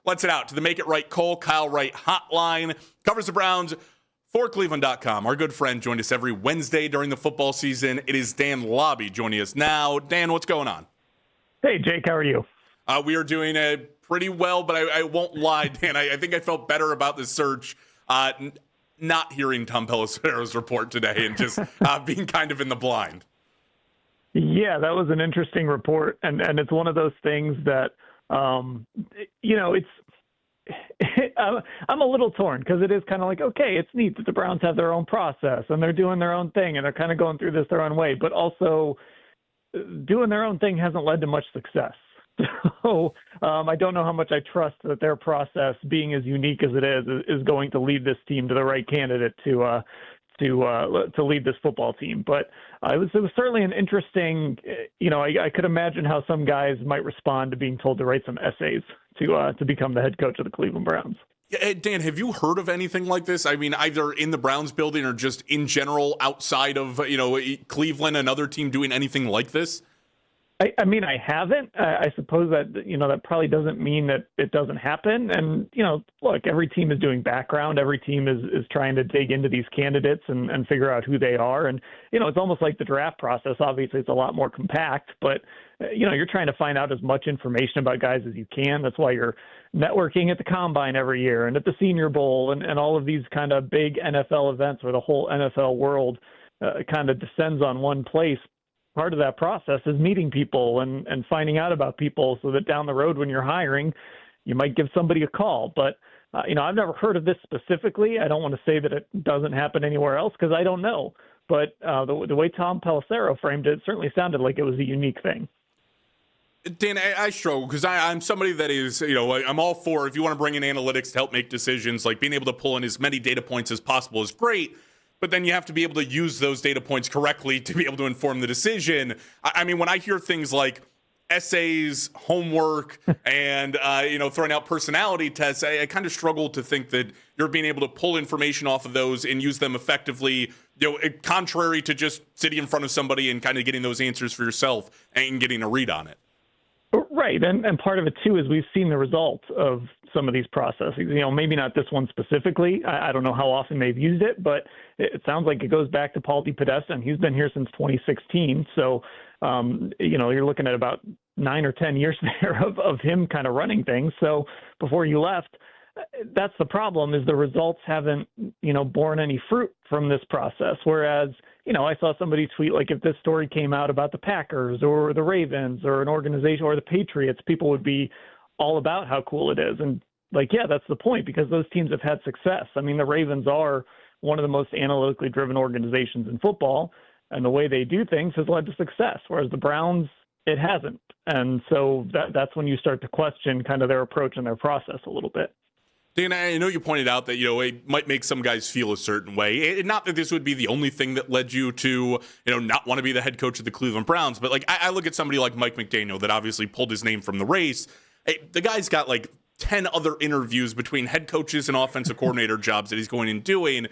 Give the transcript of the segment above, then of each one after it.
lets it out to the Make It Right Cole Kyle Wright hotline. Covers the Browns for Cleveland.com. Our good friend joined us every Wednesday during the football season. It is Dan Labbe joining us now. Dan, what's going on? Hey, Jake, how are you? We are doing pretty well, but I won't lie, Dan. I think I felt better about this search not hearing Tom Pelissero's report today and just being kind of in the blind. Yeah, that was an interesting report, and it's one of those things that, I'm a little torn because it is kind of like, okay, it's neat that the Browns have their own process and they're doing their own thing and they're kind of going through this their own way, but also doing their own thing hasn't led to much success. So I don't know how much I trust that their process, being as unique as it is going to lead this team to the right candidate to lead this football team. But it was certainly an interesting, I could imagine how some guys might respond to being told to write some essays to become the head coach of the Cleveland Browns. Yeah, Dan, have you heard of anything like this? I mean, either in the Browns building or just in general outside of, Cleveland, another team doing anything like this? I mean, I haven't. I suppose that, that probably doesn't mean that it doesn't happen. And, look, every team is doing background. Every team is trying to dig into these candidates and figure out who they are. And, it's almost like the draft process. Obviously, it's a lot more compact, but, you're trying to find out as much information about guys as you can. That's why you're networking at the Combine every year and at the Senior Bowl and all of these kind of big NFL events where the whole NFL world kind of descends on one place. Part of that process is meeting people and finding out about people so that down the road when you're hiring, you might give somebody a call. But, I've never heard of this specifically. I don't want to say that it doesn't happen anywhere else because I don't know. But the way Tom Pelissero framed it certainly sounded like it was a unique thing. Dan, I struggle because I'm somebody that is, I'm all for if you want to bring in analytics to help make decisions, like being able to pull in as many data points as possible is great. But then you have to be able to use those data points correctly to be able to inform the decision. I mean, when I hear things like essays, homework, and, throwing out personality tests, I kind of struggle to think that you're being able to pull information off of those and use them effectively, contrary to just sitting in front of somebody and kind of getting those answers for yourself and getting a read on it. Right. And part of it, too, is we've seen the results of some of these processes. Maybe not this one specifically. I don't know how often they've used it, but it sounds like it goes back to Paul DePodesta, and he's been here since 2016. So, you're looking at about 9 or 10 years there of him kind of running things. So before you left, that's the problem, is the results haven't, borne any fruit from this process. Whereas, I saw somebody tweet, like, if this story came out about the Packers or the Ravens or an organization or the Patriots, people would be all about how cool it is. And yeah, that's the point, because those teams have had success. I mean, the Ravens are one of the most analytically driven organizations in football, and the way they do things has led to success, whereas the Browns, it hasn't. And so that's when you start to question kind of their approach and their process a little bit. Dan, I know you pointed out that, it might make some guys feel a certain way. Not that this would be the only thing that led you to, not want to be the head coach of the Cleveland Browns. But, I look at somebody like Mike McDaniel that obviously pulled his name from the race. The guy's got, 10 other interviews between head coaches and offensive coordinator jobs that he's going and doing.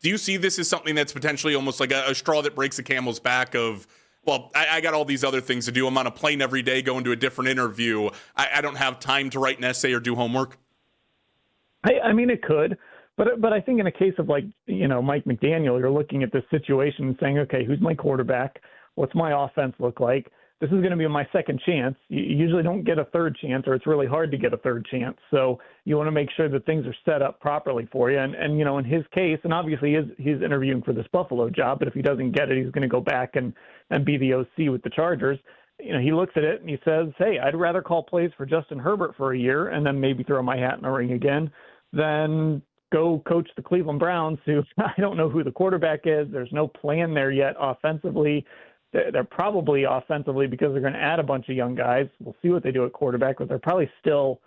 Do you see this as something that's potentially almost like a straw that breaks the camel's back of, well, I got all these other things to do. I'm on a plane every day going to a different interview. I don't have time to write an essay or do homework? I mean, it could, but I think in a case of Mike McDaniel, you're looking at this situation and saying, okay, who's my quarterback? What's my offense look like? This is going to be my second chance. You usually don't get a third chance, or it's really hard to get a third chance. So you want to make sure that things are set up properly for you. And in his case, and obviously he's interviewing for this Buffalo job, but if he doesn't get it, he's going to go back and be the OC with the Chargers. He looks at it and he says, hey, I'd rather call plays for Justin Herbert for a year and then maybe throw my hat in the ring again than go coach the Cleveland Browns, who I don't know who the quarterback is. There's no plan there yet offensively. They're probably offensively, because they're going to add a bunch of young guys. We'll see what they do at quarterback, but they're probably still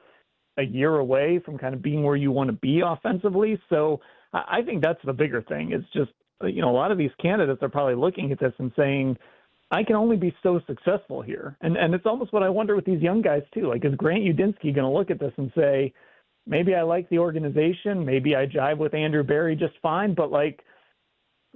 a year away from kind of being where you want to be offensively. So I think that's the bigger thing. It's just, a lot of these candidates are probably looking at this and saying, I can only be so successful here. And it's almost what I wonder with these young guys too. Is Grant Udinski going to look at this and say, maybe I like the organization, maybe I jive with Andrew Berry just fine, but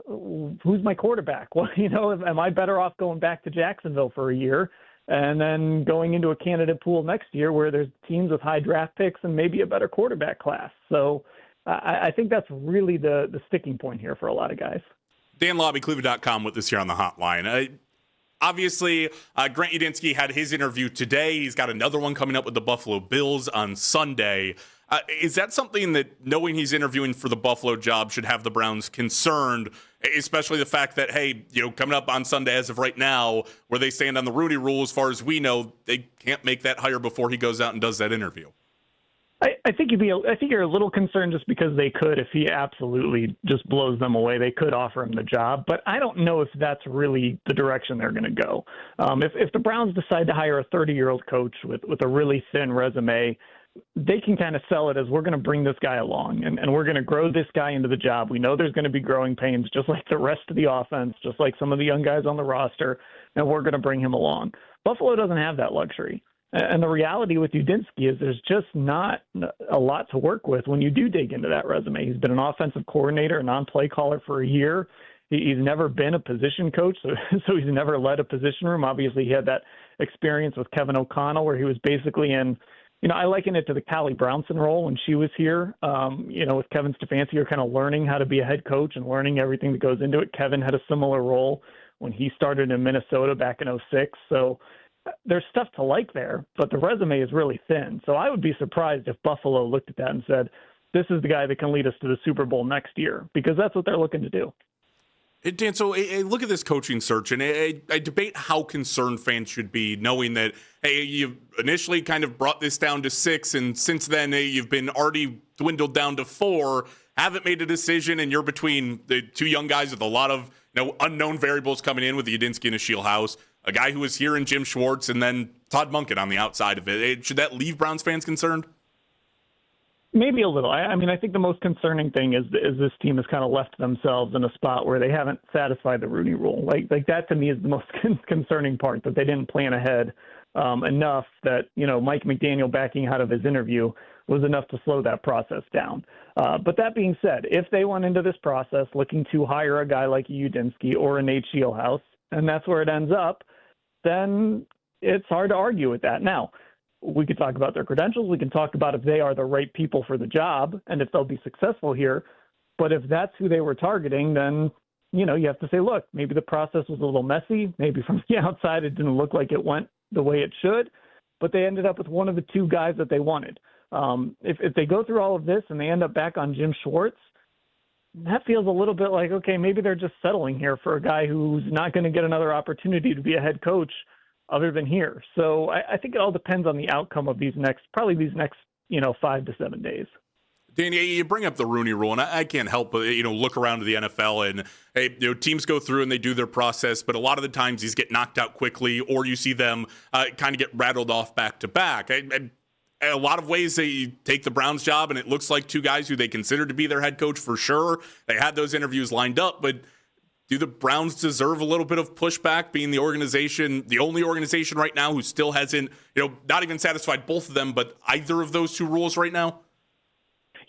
who's my quarterback? Well, am I better off going back to Jacksonville for a year and then going into a candidate pool next year where there's teams with high draft picks and maybe a better quarterback class. So I think that's really the sticking point here for a lot of guys. Dan Labbe, Cleveland.com, with us here on the hotline. Obviously, Grant Udinsky had his interview today. He's got another one coming up with the Buffalo Bills on Sunday. Is that something that, knowing he's interviewing for the Buffalo job, should have the Browns concerned, especially the fact that, hey, coming up on Sunday as of right now, where they stand on the Rooney Rule, as far as we know, they can't make that hire before he goes out and does that interview? I think you're a little concerned just because they could, if he absolutely just blows them away, they could offer him the job. But I don't know if that's really the direction they're going to go. If the Browns decide to hire a 30-year-old coach with a really thin resume, they can kind of sell it as, we're going to bring this guy along and we're going to grow this guy into the job. We know there's going to be growing pains, just like the rest of the offense, just like some of the young guys on the roster, and we're going to bring him along. Buffalo doesn't have that luxury. And the reality with Udinsky is there's just not a lot to work with when you do dig into that resume. He's been an offensive coordinator, a non-play caller for a year. He's never been a position coach, so he's never led a position room. Obviously, he had that experience with Kevin O'Connell where he was basically in, I liken it to the Callie Brownson role when she was here, with Kevin Stefanski. You're kind of learning how to be a head coach and learning everything that goes into it. Kevin had a similar role when he started in Minnesota back in 2006. So there's stuff to like there, but the resume is really thin. So I would be surprised if Buffalo looked at that and said, this is the guy that can lead us to the Super Bowl next year, because that's what they're looking to do. Dan, so I look at this coaching search, and I debate how concerned fans should be, knowing that, hey, you've initially kind of brought this down to 6, and since then you've been already dwindled down to 4, haven't made a decision, and you're between the two young guys with a lot of unknown variables coming in with the Udinski and a Scheelhaase, a guy who was here in Jim Schwartz, and then Todd Monken on the outside of it. Should that leave Browns fans concerned? Maybe a little. I think the most concerning thing is this team has kind of left themselves in a spot where they haven't satisfied the Rooney Rule. Like that to me is the most concerning part, that they didn't plan ahead enough that, Mike McDaniel backing out of his interview was enough to slow that process down. But that being said, if they went into this process looking to hire a guy like Udinsky or a Nate Scheelhaase, and that's where it ends up, then it's hard to argue with that. Now, we could talk about their credentials. We can talk about if they are the right people for the job and if they'll be successful here. But if that's who they were targeting, then, you have to say, look, maybe the process was a little messy. Maybe from the outside it didn't look like it went the way it should, but they ended up with one of the two guys that they wanted. If they go through all of this and they end up back on Jim Schwartz, that feels a little bit like, okay, maybe they're just settling here for a guy who's not going to get another opportunity to be a head coach other than here. So I think it all depends on the outcome of these next 5 to 7 days. Danny, you bring up the Rooney Rule, and I can't help but look around to the NFL, and hey, teams go through and they do their process, but a lot of the times these get knocked out quickly, or you see them kind of get rattled off back to back. A lot of ways they take the Browns job, and it looks like two guys who they consider to be their head coach for sure. They had those interviews lined up, but do the Browns deserve a little bit of pushback, being the only organization right now who still hasn't, not even satisfied both of them, but either of those two rules right now?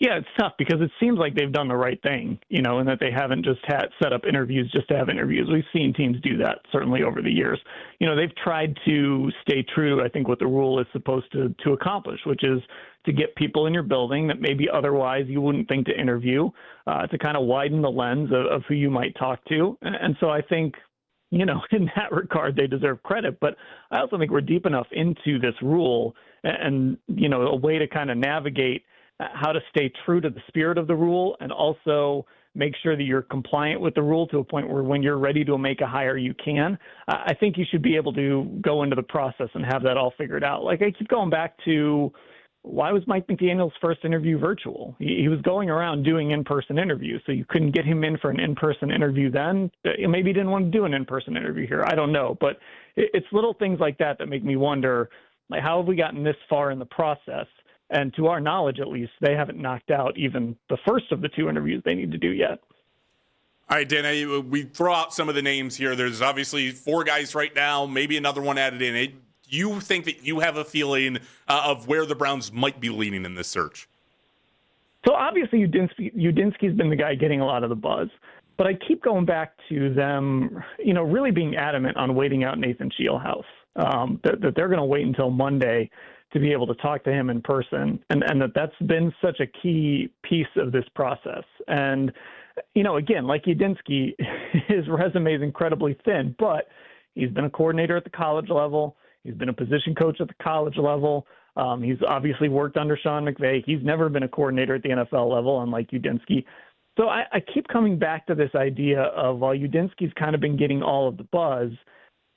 Yeah, it's tough because it seems like they've done the right thing, and that they haven't just set up interviews just to have interviews. We've seen teams do that certainly over the years. They've tried to stay true to, I think, what the rule is supposed to accomplish, which is to get people in your building that maybe otherwise you wouldn't think to interview, to kind of widen the lens of who you might talk to. And so I think, in that regard, they deserve credit. But I also think we're deep enough into this rule and a way to kind of navigate how to stay true to the spirit of the rule and also make sure that you're compliant with the rule to a point where when you're ready to make a hire, you can. I think you should be able to go into the process and have that all figured out. Like I keep going back to, why was Mike McDaniel's first interview virtual? He was going around doing in-person interviews, so you couldn't get him in for an in-person interview then. Maybe he didn't want to do an in-person interview here. I don't know. But it's little things like that make me wonder, like, how have we gotten this far in the process? And to our knowledge, at least, they haven't knocked out even the first of the two interviews they need to do yet. All right, Dan, we throw out some of the names here. There's obviously 4 guys right now, maybe another one added in. You think that you have a feeling of where the Browns might be leaning in this search? So obviously Udinsky's been the guy getting a lot of the buzz. But I keep going back to them, really being adamant on waiting out Nathan Scheelhaase. that they're going to wait until Monday to be able to talk to him in person, and that's been such a key piece of this process. And, again, like Udinsky, his resume is incredibly thin, but he's been a coordinator at the college level. He's been a position coach at the college level. He's obviously worked under Sean McVay. He's never been a coordinator at the NFL level, unlike Udinsky. So I keep coming back to this idea of, while Udinsky's kind of been getting all of the buzz,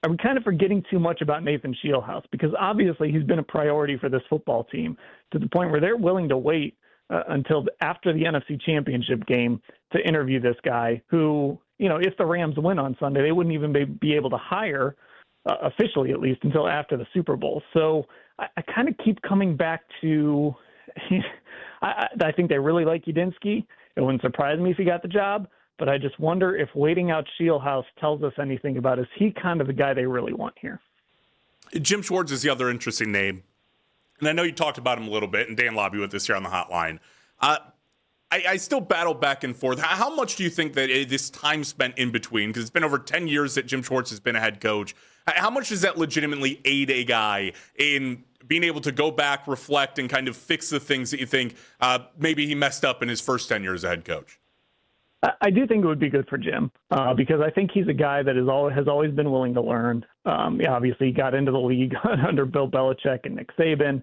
are we kind of forgetting too much about Nathan Scheelhaase? Because obviously he's been a priority for this football team to the point where they're willing to wait until after the NFC Championship game to interview this guy who, if the Rams win on Sunday, they wouldn't even be able to hire, officially at least, until after the Super Bowl. So I kind of keep coming back to I think they really like Udinsky. It wouldn't surprise me if he got the job. But I just wonder if waiting out Scheelhaase tells us anything about, is he kind of the guy they really want here? Jim Schwartz is the other interesting name. And I know you talked about him a little bit, and Dan Labbe with this here on the hotline. I still battle back and forth. How much do you think that this time spent in between, because it's been over 10 years that Jim Schwartz has been a head coach, how much does that legitimately aid a guy in being able to go back, reflect, and kind of fix the things that you think maybe he messed up in his first 10 years as a head coach? I do think it would be good for Jim because I think he's a guy that has always been willing to learn. Obviously, he got into the league under Bill Belichick and Nick Saban.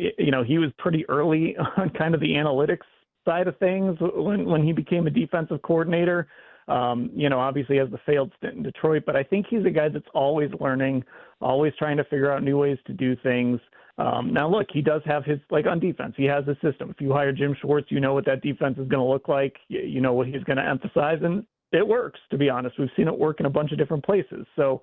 He was pretty early on kind of the analytics side of things when he became a defensive coordinator. Obviously has the failed stint in Detroit, but I think he's a guy that's always learning, always trying to figure out new ways to do things. Now, look, he does have his, on defense, he has a system. If you hire Jim Schwartz, you know what that defense is going to look like. You know what he's going to emphasize, and it works, to be honest. We've seen it work in a bunch of different places. So,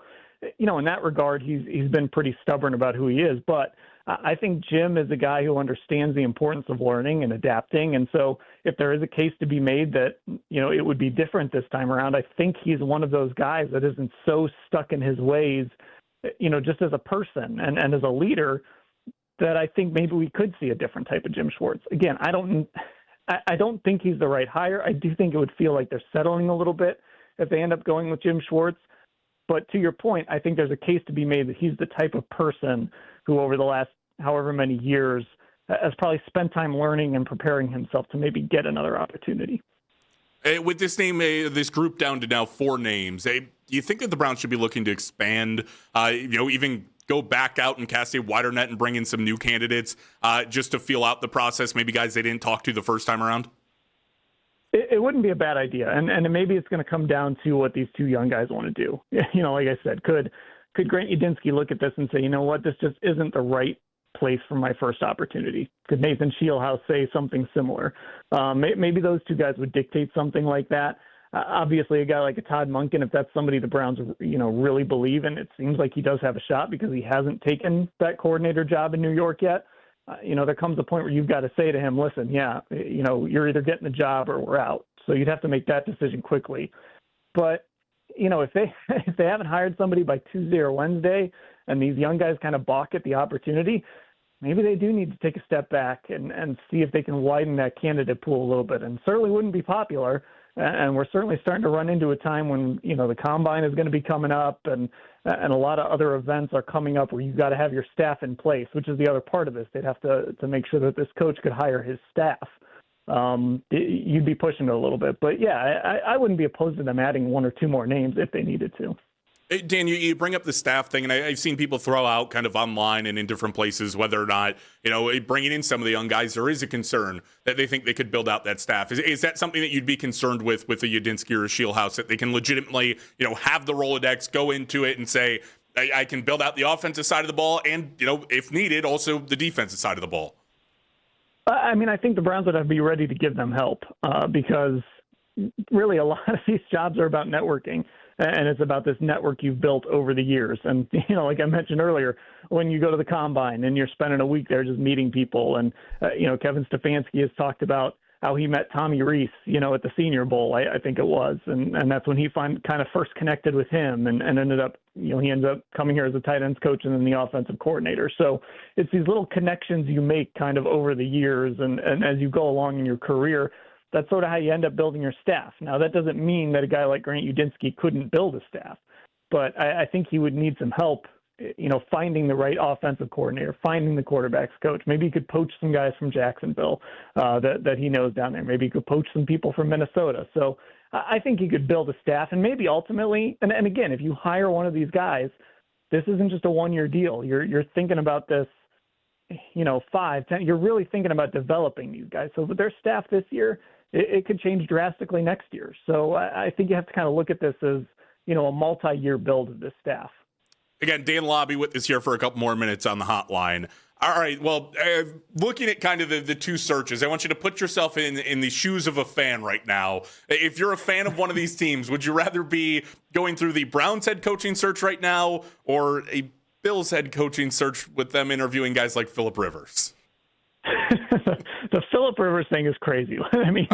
in that regard, he's been pretty stubborn about who he is. But I think Jim is a guy who understands the importance of learning and adapting. And so if there is a case to be made that, it would be different this time around, I think he's one of those guys that isn't so stuck in his ways, just as a person and as a leader, that I think maybe we could see a different type of Jim Schwartz. Again, I don't think he's the right hire. I do think it would feel like they're settling a little bit if they end up going with Jim Schwartz. But to your point, I think there's a case to be made that he's the type of person who over the last however many years has probably spent time learning and preparing himself to maybe get another opportunity. With this name, this group down to now 4 names, do you think that the Browns should be looking to expand, even go back out and cast a wider net and bring in some new candidates just to feel out the process, maybe guys they didn't talk to the first time around? It wouldn't be a bad idea. And maybe it's going to come down to what these 2 young guys want to do. Like I said, could Grant Udinski look at this and say, you know what, this just isn't the right place for my first opportunity? Could Nathan Scheelhaase say something similar? Maybe those 2 guys would dictate something like that. Obviously, a guy like a Todd Monken, if that's somebody the Browns, really believe in, it seems like he does have a shot because he hasn't taken that coordinator job in New York yet. There comes a point where you've got to say to him, listen, you're either getting the job or we're out. So you'd have to make that decision quickly. But, if they haven't hired somebody by Tuesday or Wednesday and these young guys kind of balk at the opportunity, maybe they do need to take a step back and see if they can widen that candidate pool a little bit. And certainly wouldn't be popular. And we're certainly starting to run into a time when, the combine is going to be coming up and a lot of other events are coming up where you've got to have your staff in place, which is the other part of this. They'd have to make sure that this coach could hire his staff. You'd be pushing it a little bit. But, yeah, I wouldn't be opposed to them adding 1 or 2 more names if they needed to. Dan, you bring up the staff thing, and I've seen people throw out kind of online and in different places whether or not, bringing in some of the young guys, there is a concern that they think they could build out that staff. Is that something that you'd be concerned with a Udinsky or a Scheelhaase, that they can legitimately, have the Rolodex, go into it and say, I can build out the offensive side of the ball and, if needed, also the defensive side of the ball? I think the Browns would have to be ready to give them help because really a lot of these jobs are about networking. And it's about this network you've built over the years. And, like I mentioned earlier, when you go to the combine and you're spending a week there just meeting people and, Kevin Stefanski has talked about how he met Tommy Rees, at the Senior Bowl, I think it was. And that's when he kind of first connected with him and ended up, he ended up coming here as a tight ends coach and then the offensive coordinator. So it's these little connections you make kind of over the years. And as you go along in your career, that's sort of how you end up building your staff. Now, that doesn't mean that a guy like Grant Udinsky couldn't build a staff, but I think he would need some help finding the right offensive coordinator, finding the quarterbacks coach. Maybe he could poach some guys from Jacksonville that he knows down there. Maybe he could poach some people from Minnesota. So I think he could build a staff, and maybe ultimately, and again, if you hire one of these guys, this isn't just a one-year deal. You're thinking about this, 5, 10. You're really thinking about developing these guys. So with their staff this year, it could change drastically next year. So I think you have to kind of look at this as, a multi-year build of this staff. Again, Dan Labbe with us here for a couple more minutes on the hotline. All right, well, looking at kind of the two searches, I want you to put yourself in the shoes of a fan right now. If you're a fan of one of these teams, would you rather be going through the Browns head coaching search right now or a Bills head coaching search with them interviewing guys like Phillip Rivers? The Phillip Rivers thing is crazy. I mean,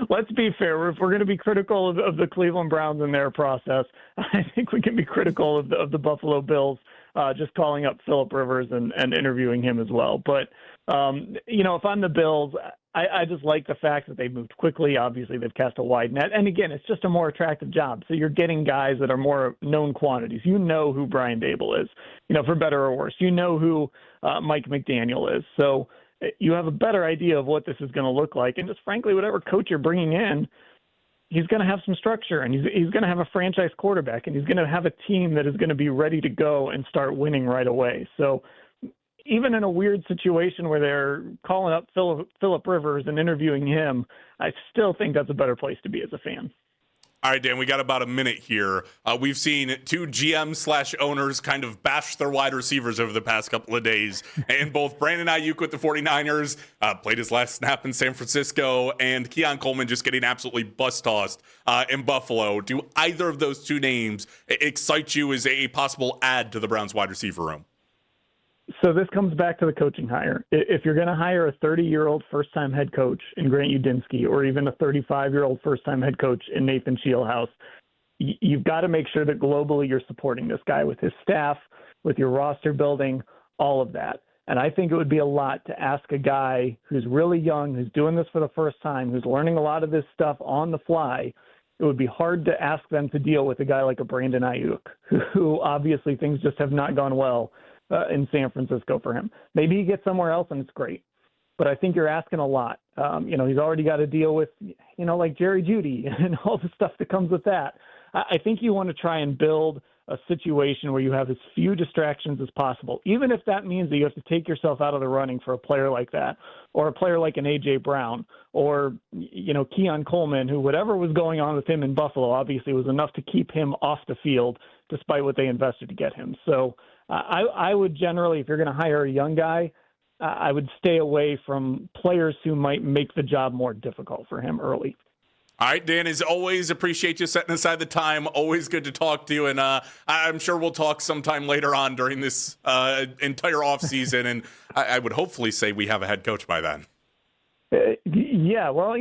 let's be fair. If we're going to be critical of the Cleveland Browns and their process, I think we can be critical of the Buffalo Bills just calling up Phillip Rivers and interviewing him as well. But, if I'm the Bills, I just like the fact that they've moved quickly. Obviously, they've cast a wide net. And, again, it's just a more attractive job. So you're getting guys that are more known quantities. You know who Brian Dable is, for better or worse. You know who Mike McDaniel is. So you have a better idea of what this is going to look like. And just frankly, whatever coach you're bringing in, he's going to have some structure, and he's going to have a franchise quarterback, and he's going to have a team that is going to be ready to go and start winning right away. So even in a weird situation where they're calling up Phillip Rivers and interviewing him, I still think that's a better place to be as a fan. All right, Dan, we got about a minute here. We've seen two GM/owners kind of bash their wide receivers over the past couple of days. And both Brandon Ayuk with the 49ers played his last snap in San Francisco, and Keon Coleman just getting absolutely bus-tossed in Buffalo. Do either of those two names excite you as a possible add to the Browns wide receiver room? So this comes back to the coaching hire. If you're going to hire a 30-year-old first-time head coach in Grant Udinsky, or even a 35-year-old first-time head coach in Nathan Scheelhaase, you've got to make sure that globally you're supporting this guy with his staff, with your roster building, all of that. And I think it would be a lot to ask a guy who's really young, who's doing this for the first time, who's learning a lot of this stuff on the fly. It would be hard to ask them to deal with a guy like a Brandon Ayuk, who obviously things just have not gone well in San Francisco for him. Maybe he gets somewhere else and it's great, but I think you're asking a lot. He's already got to deal with, like Jerry Jeudy and all the stuff that comes with that. I think you want to try and build a situation where you have as few distractions as possible, even if that means that you have to take yourself out of the running for a player like that, or a player like an A.J. Brown, or, Keon Coleman, who whatever was going on with him in Buffalo obviously was enough to keep him off the field despite what they invested to get him. So I would generally, if you're going to hire a young guy, I would stay away from players who might make the job more difficult for him early. All right, Dan, as always, appreciate you setting aside the time. Always good to talk to you, and I'm sure we'll talk sometime later on during this entire offseason, and I would hopefully say we have a head coach by then. Yeah, well,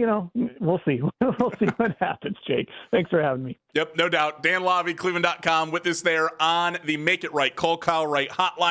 we'll see. We'll see what happens, Jake. Thanks for having me. Yep, no doubt. Dan Labbe, Cleveland.com, with us there on the Make It Right, Call Kyle Wright hotline.